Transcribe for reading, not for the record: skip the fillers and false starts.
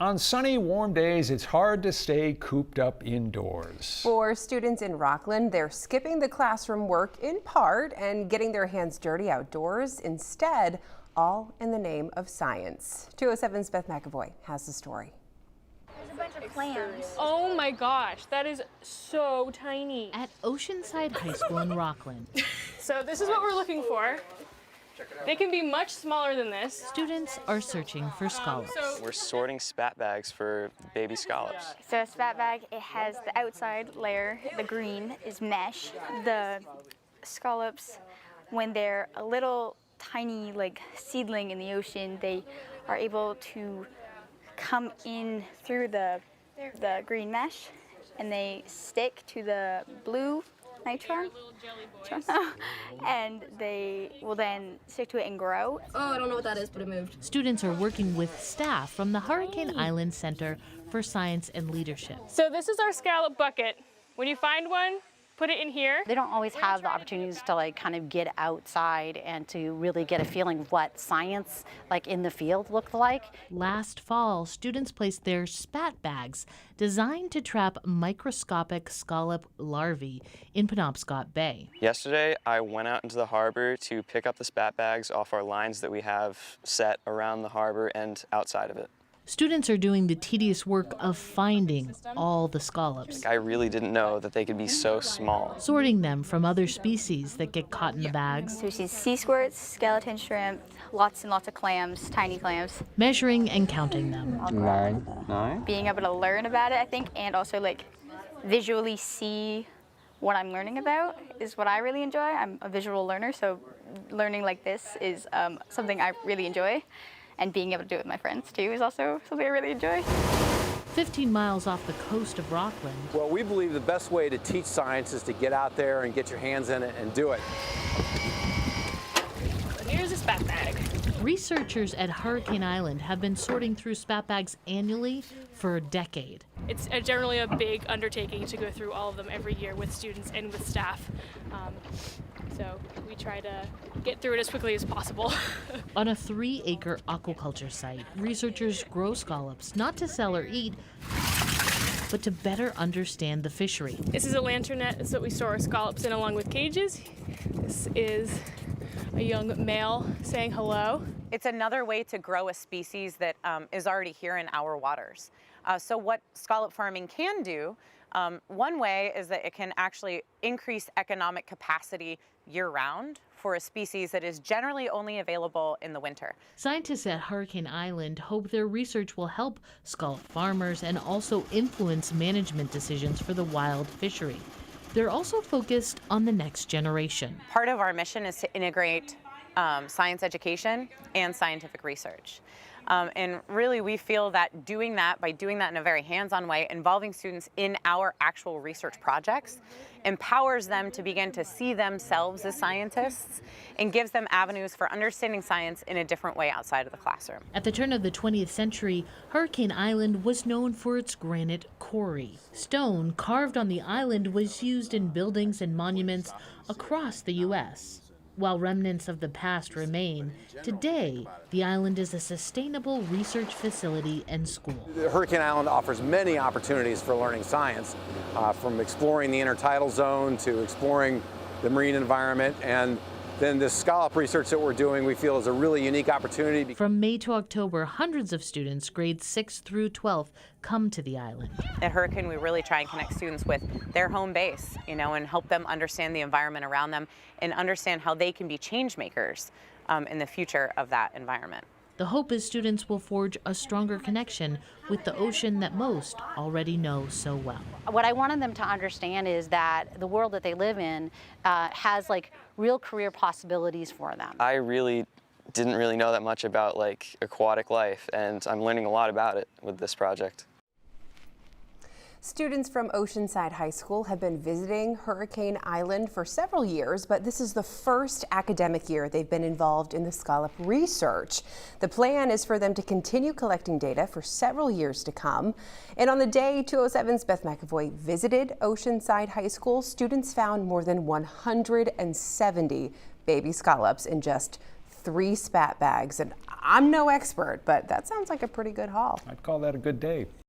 On sunny, warm days, it's hard to stay cooped up indoors. For students in Rockland, they're skipping the classroom work in part and getting their hands dirty outdoors instead, all in the name of science. 207's Beth McAvoy has the story. There's a bunch of clams. Oh my gosh, that is so tiny. At Oceanside High School in Rockland. So this is what we're looking for. They can be much smaller than this. Students are searching for scallops. We're sorting spat bags for baby scallops. So a spat bag, it has the outside layer, the green is mesh. The scallops, when they're a little tiny like seedling in the ocean, they are able to come in through the green mesh and they stick to the blue nitron, and they will then stick to it and grow. Oh, I don't know what that is, but it moved. Students are working with staff from the Hurricane Island Center for Science and Leadership. So this is our scallop bucket. When you find one, put it in here. They don't always have the opportunities to like kind of get outside and to really get a feeling of what science like in the field looked like. Last fall, students placed their spat bags designed to trap microscopic scallop larvae in Penobscot Bay. Yesterday, I went out into the harbor to pick up the spat bags off our lines that we have set around the harbor and outside of it. Students are doing the tedious work of finding all the scallops. I really didn't know that they could be so small. Sorting them from other species that get caught in the bags. So we see sea squirts, skeleton shrimp, lots and lots of clams, tiny clams. Measuring and counting them. Nine? Being able to learn about it, I think, and also like visually see what I'm learning about is what I really enjoy. I'm a visual learner, so learning like this is something I really enjoy. And being able to do it with my friends, too, is also something I really enjoy. 15 miles off the coast of Rockland. Well, we believe the best way to teach science is to get out there and get your hands in it and do it. Here's a spat bag. Researchers at Hurricane Island have been sorting through spat bags annually for a decade. It's generally a big undertaking to go through all of them every year with students and with staff. So we try to get through it as quickly as possible. On a 3-acre aquaculture site, researchers grow scallops not to sell or eat, but to better understand the fishery. This is a lantern net. It's what we store our scallops in along with cages. This is a young male saying hello. It's another way to grow a species that is already here in our waters. So what scallop farming can do, one way is that it can actually increase economic capacity year-round for a species that is generally only available in the winter. Scientists at Hurricane Island hope their research will help scallop farmers and also influence management decisions for the wild fishery. They're also focused on the next generation. Part of our mission is to integrate science education and scientific research. And really we feel that by doing that in a very hands-on way, involving students in our actual research projects, empowers them to begin to see themselves as scientists and gives them avenues for understanding science in a different way outside of the classroom. At the turn of the 20th century, Hurricane Island was known for its granite quarry. Stone carved on the island was used in buildings and monuments across the U.S. While remnants of the past remain, today the island is a sustainable research facility and school. Hurricane Island offers many opportunities for learning science, from exploring the intertidal zone to exploring the marine environment, and then this scallop research that we're doing we feel is a really unique opportunity. From May to October, hundreds of students, grades 6 through 12, come to the island. At Hurricane, we really try and connect students with their home base, and help them understand the environment around them and understand how they can be change makers in the future of that environment. The hope is students will forge a stronger connection with the ocean that most already know so well. What I wanted them to understand is that the world that they live in has like real career possibilities for them. I didn't really know that much about aquatic life, and I'm learning a lot about it with this project. Students from Oceanside High School have been visiting Hurricane Island for several years, but this is the first academic year they've been involved in the scallop research. The plan is for them to continue collecting data for several years to come. And on the day 207's Beth McAvoy visited Oceanside High School, students found more than 170 baby scallops in just 3 spat bags. And I'm no expert, but that sounds like a pretty good haul. I'd call that a good day.